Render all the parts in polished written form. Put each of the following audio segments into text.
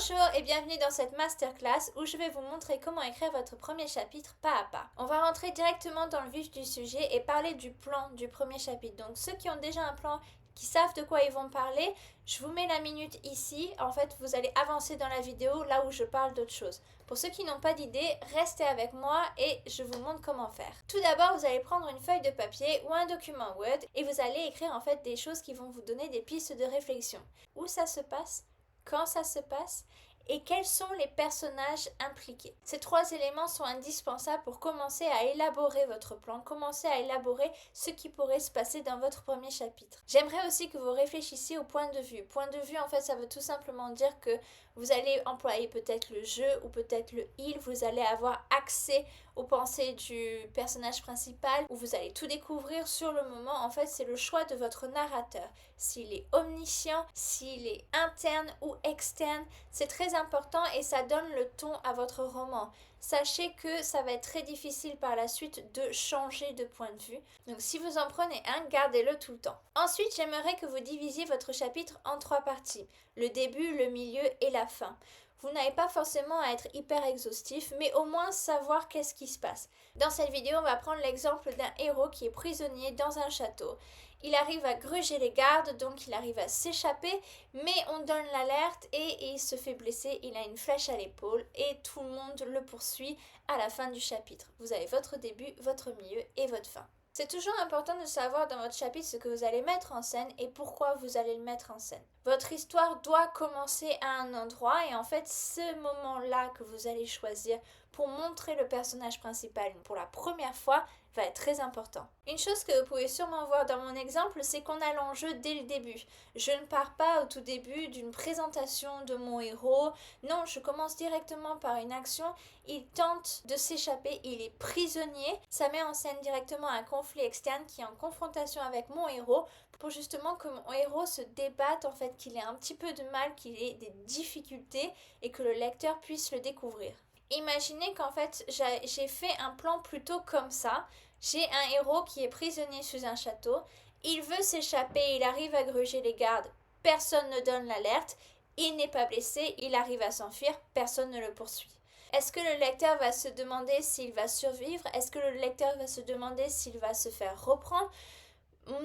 Bonjour et bienvenue dans cette masterclass où je vais vous montrer comment écrire votre premier chapitre pas à pas. On va rentrer directement dans le vif du sujet et parler du plan du premier chapitre. Donc ceux qui ont déjà un plan, qui savent de quoi ils vont parler, je vous mets la minute ici. En fait, vous allez avancer dans la vidéo là où je parle d'autre chose. Pour ceux qui n'ont pas d'idée, restez avec moi et je vous montre comment faire. Tout d'abord, vous allez prendre une feuille de papier ou un document Word et vous allez écrire en fait des choses qui vont vous donner des pistes de réflexion. Où ça se passe, quand ça se passe et quels sont les personnages impliqués. Ces trois éléments sont indispensables pour commencer à élaborer votre plan, commencer à élaborer ce qui pourrait se passer dans votre premier chapitre. J'aimerais aussi que vous réfléchissiez au point de vue. Point de vue, en fait, ça veut tout simplement dire que vous allez employer peut-être le je ou peut-être le il, vous allez avoir accès aux pensées du personnage principal, où vous allez tout découvrir sur le moment. En fait, c'est le choix de votre narrateur. S'il est omniscient, s'il est interne ou externe, c'est très important et ça donne le ton à votre roman. Sachez que ça va être très difficile par la suite de changer de point de vue. Donc si vous en prenez un, gardez-le tout le temps. Ensuite, j'aimerais que vous divisiez votre chapitre en trois parties. Le début, le milieu et la fin. Vous n'avez pas forcément à être hyper exhaustif, mais au moins savoir qu'est-ce qui se passe. Dans cette vidéo, on va prendre l'exemple d'un héros qui est prisonnier dans un château. Il arrive à gruger les gardes, donc il arrive à s'échapper, mais on donne l'alerte et il se fait blesser, il a une flèche à l'épaule et tout le monde le poursuit à la fin du chapitre. Vous avez votre début, votre milieu et votre fin. C'est toujours important de savoir dans votre chapitre ce que vous allez mettre en scène et pourquoi vous allez le mettre en scène. Votre histoire doit commencer à un endroit et en fait ce moment-là que vous allez choisir pour montrer le personnage principal pour la première fois va être très important. Une chose que vous pouvez sûrement voir dans mon exemple, c'est qu'on a l'enjeu dès le début. Je ne pars pas au tout début d'une présentation de mon héros. Non, je commence directement par une action. Il tente de s'échapper, il est prisonnier. Ça met en scène directement un conflit externe qui est en confrontation avec mon héros pour justement que mon héros se débatte, en fait, qu'il ait un petit peu de mal, qu'il ait des difficultés et que le lecteur puisse le découvrir. Imaginez qu'en fait j'ai fait un plan plutôt comme ça. J'ai un héros qui est prisonnier sous un château. Il veut s'échapper, il arrive à gruger les gardes. Personne ne donne l'alerte. Il n'est pas blessé, il arrive à s'enfuir. Personne ne le poursuit. Est-ce que le lecteur va se demander s'il va survivre? Est-ce que le lecteur va se demander s'il va se faire reprendre?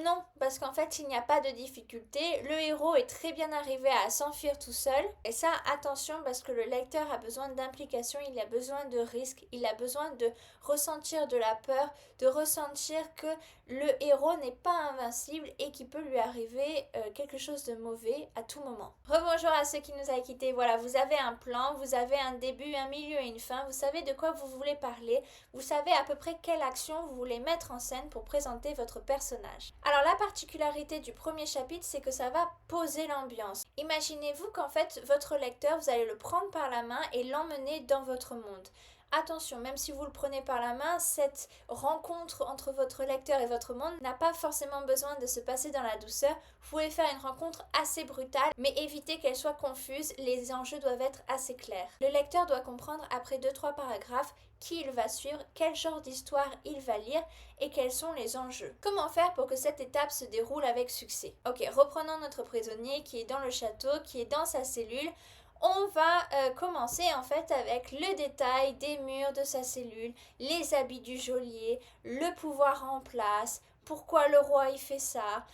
Non, parce qu'en fait, il n'y a pas de difficulté. Le héros est très bien arrivé à s'enfuir tout seul. Et ça, attention, parce que le lecteur a besoin d'implication, il a besoin de risque, il a besoin de ressentir de la peur, de ressentir que le héros n'est pas invincible et qu'il peut lui arriver quelque chose de mauvais à tout moment. Rebonjour à ceux qui nous avaient quittés. Voilà, vous avez un plan, vous avez un début, un milieu et une fin. Vous savez de quoi vous voulez parler. Vous savez à peu près quelle action vous voulez mettre en scène pour présenter votre personnage. Alors la particularité du premier chapitre, c'est que ça va poser l'ambiance. Imaginez-vous qu'en fait, votre lecteur, vous allez le prendre par la main et l'emmener dans votre monde. Attention, même si vous le prenez par la main, cette rencontre entre votre lecteur et votre monde n'a pas forcément besoin de se passer dans la douceur. Vous pouvez faire une rencontre assez brutale, mais évitez qu'elle soit confuse, les enjeux doivent être assez clairs. Le lecteur doit comprendre après 2-3 paragraphes qui il va suivre, quel genre d'histoire il va lire et quels sont les enjeux. Comment faire pour que cette étape se déroule avec succès? Ok, reprenons notre prisonnier qui est dans le château, qui est dans sa cellule. On va commencer en fait avec le détail des murs de sa cellule, les habits du geôlier, le pouvoir en place, pourquoi le roi il fait ça,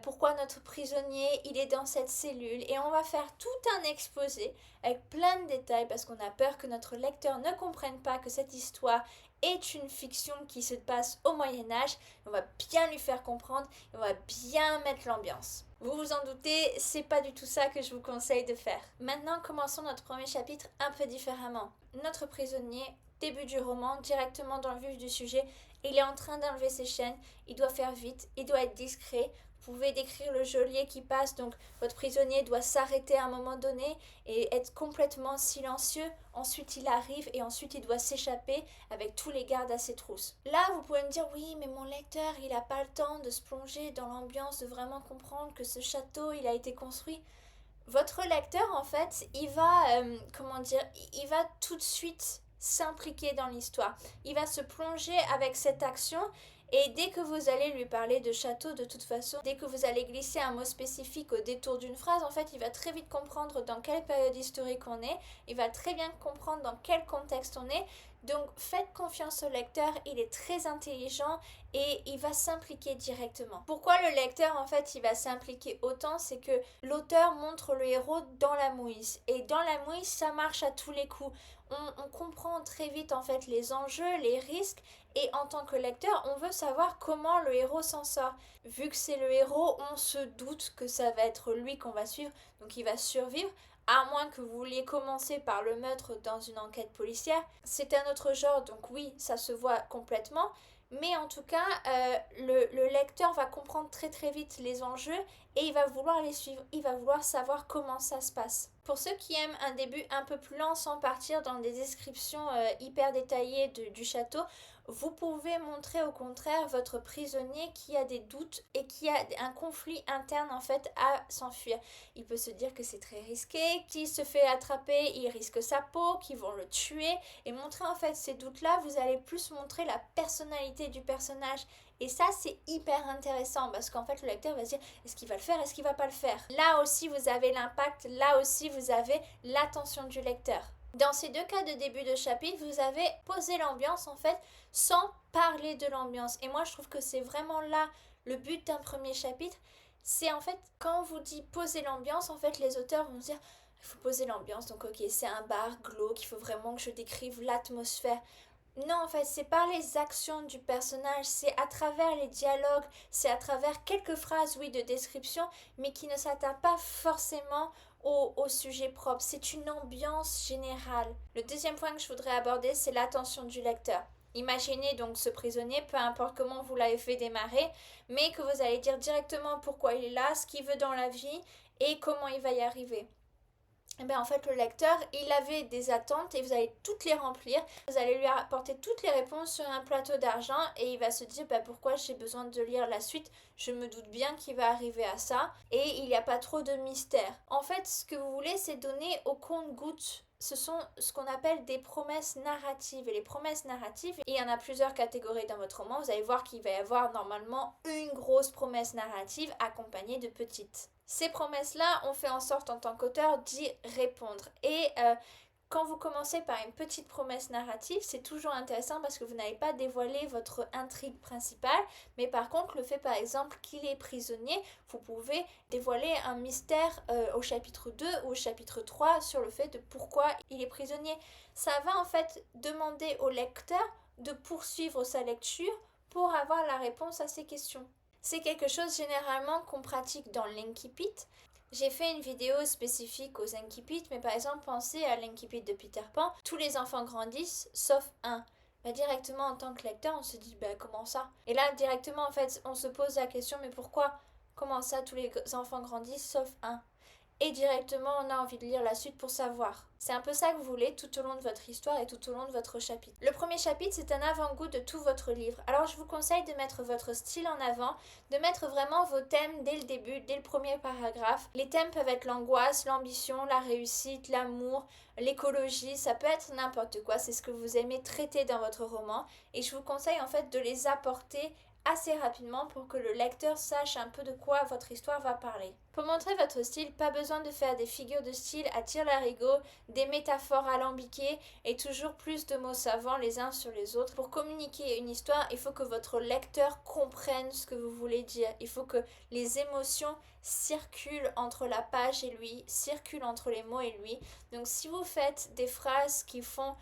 pourquoi notre prisonnier il est dans cette cellule, et on va faire tout un exposé avec plein de détails parce qu'on a peur que notre lecteur ne comprenne pas que cette histoire est une fiction qui se passe au Moyen-Âge. On va bien lui faire comprendre et on va bien mettre l'ambiance. Vous vous en doutez, c'est pas du tout ça que je vous conseille de faire. Maintenant, commençons notre premier chapitre un peu différemment. Notre prisonnier, début du roman, directement dans le vif du sujet, il est en train d'enlever ses chaînes, il doit faire vite, il doit être discret. Vous pouvez décrire le geôlier qui passe, donc votre prisonnier doit s'arrêter à un moment donné et être complètement silencieux. Ensuite, il arrive et ensuite il doit s'échapper avec tous les gardes à ses trousses. Là, vous pouvez me dire, oui, mais mon lecteur, il n'a pas le temps de se plonger dans l'ambiance, de vraiment comprendre que ce château, il a été construit. Votre lecteur, en fait, il va, il va tout de suite s'impliquer dans l'histoire. Il va se plonger avec cette action Et dès que vous allez lui parler de château, de toute façon, dès que vous allez glisser un mot spécifique au détour d'une phrase, en fait, il va très vite comprendre dans quelle période historique on est, il va très bien comprendre dans quel contexte on est. Donc faites confiance au lecteur, il est très intelligent et il va s'impliquer directement. Pourquoi le lecteur en fait il va s'impliquer autant? C'est que l'auteur montre le héros dans la mouise. Et dans la mouise ça marche à tous les coups. On comprend très vite en fait les enjeux, les risques et en tant que lecteur on veut savoir comment le héros s'en sort. Vu que c'est le héros, on se doute que ça va être lui qu'on va suivre, donc il va survivre. À moins que vous vouliez commencer par le meurtre dans une enquête policière. C'est un autre genre, donc oui, ça se voit complètement. Mais en tout cas, le lecteur va comprendre très très vite les enjeux et il va vouloir les suivre. Il va vouloir savoir comment ça se passe. Pour ceux qui aiment un début un peu plus lent sans partir dans des descriptions hyper détaillées du château, vous pouvez montrer au contraire votre prisonnier qui a des doutes et qui a un conflit interne en fait à s'enfuir. Il peut se dire que c'est très risqué, qu'il se fait attraper, il risque sa peau, qu'ils vont le tuer. Et montrer en fait ces doutes-là, vous allez plus montrer la personnalité du personnage. Et ça, c'est hyper intéressant parce qu'en fait, le lecteur va se dire est-ce qu'il va le faire, est-ce qu'il va pas le faire. Là aussi, vous avez l'impact, là aussi, vous avez l'attention du lecteur. Dans ces deux cas de début de chapitre, vous avez posé l'ambiance en fait sans parler de l'ambiance. Et moi, je trouve que c'est vraiment là le but d'un premier chapitre. C'est en fait, quand on vous dit poser l'ambiance, en fait, les auteurs vont se dire il faut poser l'ambiance. Donc, ok, c'est un bar glauque, il faut vraiment que je décrive l'atmosphère. Non, en fait, c'est par les actions du personnage, c'est à travers les dialogues, c'est à travers quelques phrases, oui, de description, mais qui ne s'attardent pas forcément au sujet propre. C'est une ambiance générale. Le deuxième point que je voudrais aborder, c'est l'attention du lecteur. Imaginez donc ce prisonnier, peu importe comment vous l'avez fait démarrer, mais que vous allez dire directement pourquoi il est là, ce qu'il veut dans la vie et comment il va y arriver. Et bien en fait le lecteur il avait des attentes et vous allez toutes les remplir, vous allez lui apporter toutes les réponses sur un plateau d'argent et il va se dire pourquoi j'ai besoin de lire la suite, je me doute bien qu'il va arriver à ça et il n'y a pas trop de mystère. En fait ce que vous voulez c'est donner au compte-gouttes. Ce sont ce qu'on appelle des promesses narratives. Et les promesses narratives, il y en a plusieurs catégories dans votre roman. Vous allez voir qu'il va y avoir normalement une grosse promesse narrative accompagnée de petites. Ces promesses-là, on fait en sorte en tant qu'auteur d'y répondre. Et quand vous commencez par une petite promesse narrative, c'est toujours intéressant parce que vous n'allez pas dévoiler votre intrigue principale, mais par contre, le fait par exemple qu'il est prisonnier, vous pouvez dévoiler un mystère au chapitre 2 ou au chapitre 3 sur le fait de pourquoi il est prisonnier. Ça va en fait demander au lecteur de poursuivre sa lecture pour avoir la réponse à ces questions. C'est quelque chose généralement qu'on pratique dans l'Incipit. J'ai fait une vidéo spécifique aux Incipit, mais par exemple, pensez à l'Incipit de Peter Pan. Tous les enfants grandissent, sauf un. Directement, en tant que lecteur, on se dit, comment ça? Et là, directement, en fait, on se pose la question, mais pourquoi? Comment ça, tous les enfants grandissent, sauf un? Et directement, on a envie de lire la suite pour savoir. C'est un peu ça que vous voulez tout au long de votre histoire et tout au long de votre chapitre. Le premier chapitre, c'est un avant-goût de tout votre livre. Alors, je vous conseille de mettre votre style en avant, de mettre vraiment vos thèmes dès le début, dès le premier paragraphe. Les thèmes peuvent être l'angoisse, l'ambition, la réussite, l'amour, l'écologie, ça peut être n'importe quoi. C'est ce que vous aimez traiter dans votre roman. Et je vous conseille en fait de les apporter assez rapidement pour que le lecteur sache un peu de quoi votre histoire va parler. Pour montrer votre style, pas besoin de faire des figures de style à tire-larigot, des métaphores alambiquées et toujours plus de mots savants les uns sur les autres. Pour communiquer une histoire, il faut que votre lecteur comprenne ce que vous voulez dire. Il faut que les émotions circulent entre la page et lui, circulent entre les mots et lui. Donc si vous faites des phrases qui font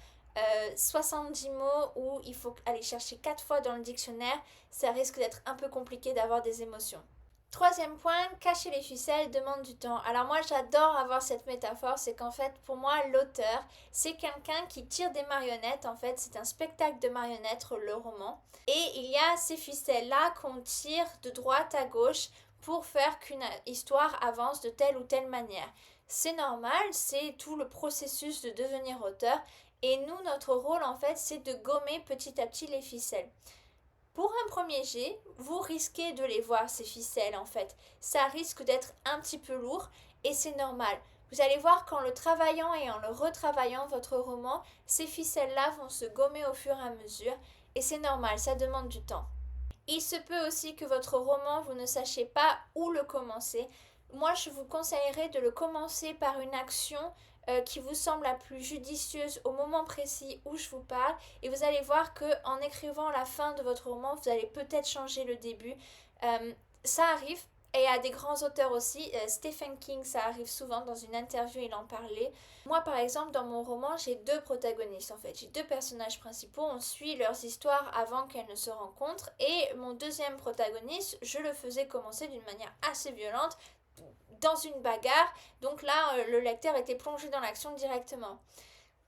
70 mots où il faut aller chercher 4 fois dans le dictionnaire, ça risque d'être un peu compliqué d'avoir des émotions. Troisième point, cacher les ficelles demande du temps. Alors moi j'adore avoir cette métaphore, c'est qu'en fait pour moi l'auteur c'est quelqu'un qui tire des marionnettes, en fait c'est un spectacle de marionnettes le roman. Et il y a ces ficelles là qu'on tire de droite à gauche pour faire qu'une histoire avance de telle ou telle manière. C'est normal, c'est tout le processus de devenir auteur. Et nous, notre rôle, en fait, c'est de gommer petit à petit les ficelles. Pour un premier jet, vous risquez de les voir, ces ficelles, en fait. Ça risque d'être un petit peu lourd et c'est normal. Vous allez voir qu'en le travaillant et en le retravaillant, votre roman, ces ficelles-là vont se gommer au fur et à mesure et c'est normal, ça demande du temps. Il se peut aussi que votre roman, vous ne sachiez pas où le commencer. Moi, je vous conseillerais de le commencer par une action qui vous semble la plus judicieuse au moment précis où je vous parle, et vous allez voir que en écrivant la fin de votre roman, vous allez peut-être changer le début. Ça arrive. Et à des grands auteurs aussi, Stephen King, ça arrive souvent, dans une interview, il en parlait. Moi, par exemple, dans mon roman, j'ai deux protagonistes, en fait. J'ai deux personnages principaux, on suit leurs histoires avant qu'elles ne se rencontrent. Et mon deuxième protagoniste, je le faisais commencer d'une manière assez violente, dans une bagarre. Donc là, le lecteur était plongé dans l'action directement.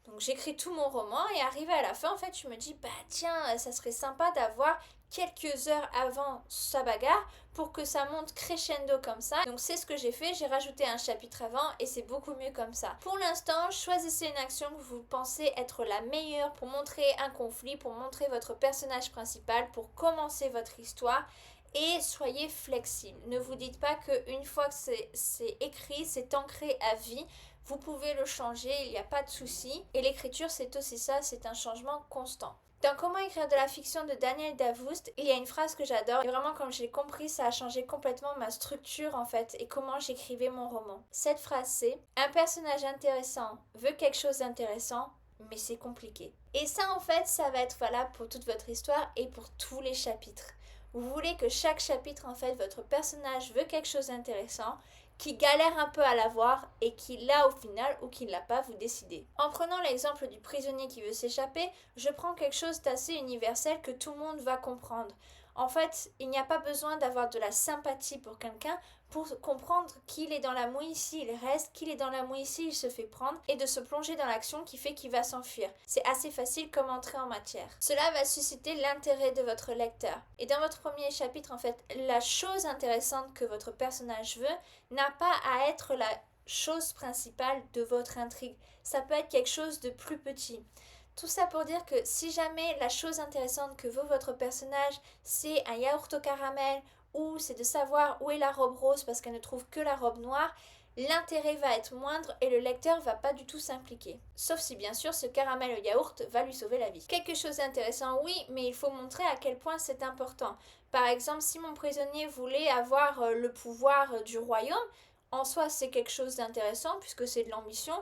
Donc j'écris tout mon roman et arrivé à la fin, en fait, je me dis, bah tiens, ça serait sympa d'avoir quelques heures avant sa bagarre pour que ça monte crescendo comme ça. Donc c'est ce que j'ai fait, j'ai rajouté un chapitre avant et c'est beaucoup mieux comme ça. Pour l'instant, choisissez une action que vous pensez être la meilleure pour montrer un conflit, pour montrer votre personnage principal, pour commencer votre histoire. Et soyez flexible. Ne vous dites pas qu'une fois que c'est écrit, c'est ancré à vie. Vous pouvez le changer, il n'y a pas de souci. Et l'écriture, c'est aussi ça, c'est un changement constant. Dans Comment écrire de la fiction de Daniel Davoust, il y a une phrase que j'adore. Et vraiment, comme j'ai compris, ça a changé complètement ma structure en fait et comment j'écrivais mon roman. Cette phrase, c'est: un personnage intéressant veut quelque chose d'intéressant, mais c'est compliqué. Et ça, en fait, ça va être valable pour toute votre histoire et pour tous les chapitres. Vous voulez que chaque chapitre, en fait, votre personnage veut quelque chose d'intéressant, qui galère un peu à l'avoir et qui l'a au final ou qui ne l'a pas, vous décidez. En prenant l'exemple du prisonnier qui veut s'échapper, je prends quelque chose d'assez universel que tout le monde va comprendre. En fait, il n'y a pas besoin d'avoir de la sympathie pour quelqu'un pour comprendre qu'il est dans la mouise, il reste, qu'il est dans la mouise, il se fait prendre, et de se plonger dans l'action qui fait qu'il va s'enfuir. C'est assez facile comme entrée en matière. Cela va susciter l'intérêt de votre lecteur. Et dans votre premier chapitre, en fait, la chose intéressante que votre personnage veut n'a pas à être la chose principale de votre intrigue. Ça peut être quelque chose de plus petit. Tout ça pour dire que si jamais la chose intéressante que veut votre personnage, c'est un yaourt au caramel ou c'est de savoir où est la robe rose parce qu'elle ne trouve que la robe noire, l'intérêt va être moindre et le lecteur va pas du tout s'impliquer. Sauf si bien sûr ce caramel au yaourt va lui sauver la vie. Quelque chose d'intéressant, oui, mais il faut montrer à quel point c'est important. Par exemple, si mon prisonnier voulait avoir le pouvoir du royaume, en soi c'est quelque chose d'intéressant puisque c'est de l'ambition.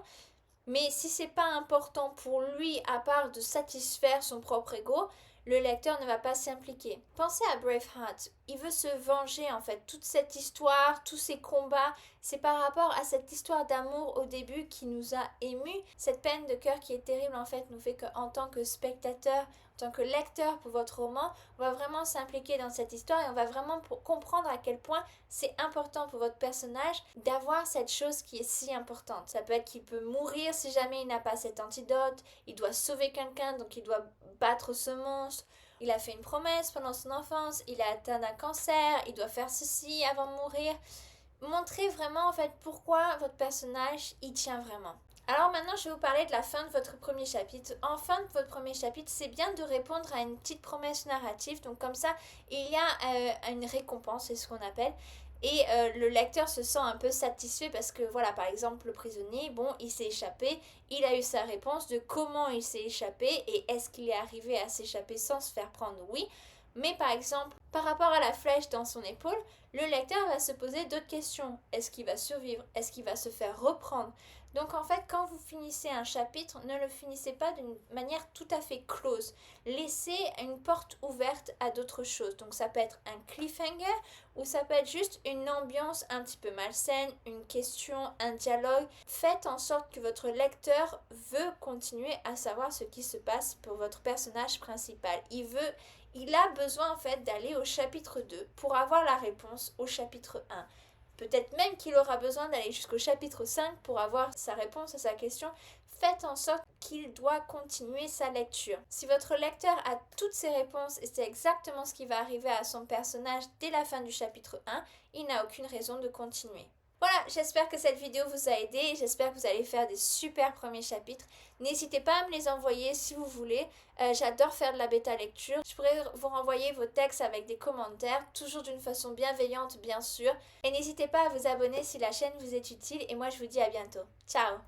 Mais si c'est pas important pour lui à part de satisfaire son propre ego, le lecteur ne va pas s'impliquer. Pensez à Braveheart. Il veut se venger en fait. Toute cette histoire, tous ces combats, c'est par rapport à cette histoire d'amour au début qui nous a émus. Cette peine de cœur qui est terrible en fait nous fait qu'en tant que spectateur, en tant que lecteur pour votre roman, on va vraiment s'impliquer dans cette histoire et on va vraiment comprendre à quel point c'est important pour votre personnage d'avoir cette chose qui est si importante. Ça peut être qu'il peut mourir si jamais il n'a pas cet antidote, il doit sauver quelqu'un donc il doit battre ce monstre. Il a fait une promesse pendant son enfance, il a atteint d'un cancer, il doit faire ceci avant de mourir. Montrez vraiment en fait pourquoi votre personnage y tient vraiment. Alors maintenant, je vais vous parler de la fin de votre premier chapitre. En fin de votre premier chapitre, c'est bien de répondre à une petite promesse narrative. Donc comme ça, il y a une récompense, c'est ce qu'on appelle. Et le lecteur se sent un peu satisfait parce que voilà, par exemple, le prisonnier, bon, il s'est échappé, il a eu sa réponse de comment il s'est échappé et est-ce qu'il est arrivé à s'échapper sans se faire prendre, oui. Mais par exemple, par rapport à la flèche dans son épaule, le lecteur va se poser d'autres questions. Est-ce qu'il va survivre? Est-ce qu'il va se faire reprendre? Donc en fait, quand vous finissez un chapitre, ne le finissez pas d'une manière tout à fait close. Laissez une porte ouverte à d'autres choses. Donc ça peut être un cliffhanger ou ça peut être juste une ambiance un petit peu malsaine, une question, un dialogue. Faites en sorte que votre lecteur veut continuer à savoir ce qui se passe pour votre personnage principal. Il a besoin en fait d'aller au chapitre 2 pour avoir la réponse au chapitre 1. Peut-être même qu'il aura besoin d'aller jusqu'au chapitre 5 pour avoir sa réponse à sa question. Faites en sorte qu'il doit continuer sa lecture. Si votre lecteur a toutes ses réponses et c'est exactement ce qui va arriver à son personnage dès la fin du chapitre 1, il n'a aucune raison de continuer. Voilà, j'espère que cette vidéo vous a aidé, j'espère que vous allez faire des super premiers chapitres. N'hésitez pas à me les envoyer si vous voulez, j'adore faire de la bêta lecture. Je pourrais vous renvoyer vos textes avec des commentaires, toujours d'une façon bienveillante bien sûr. Et n'hésitez pas à vous abonner si la chaîne vous est utile et moi je vous dis à bientôt. Ciao!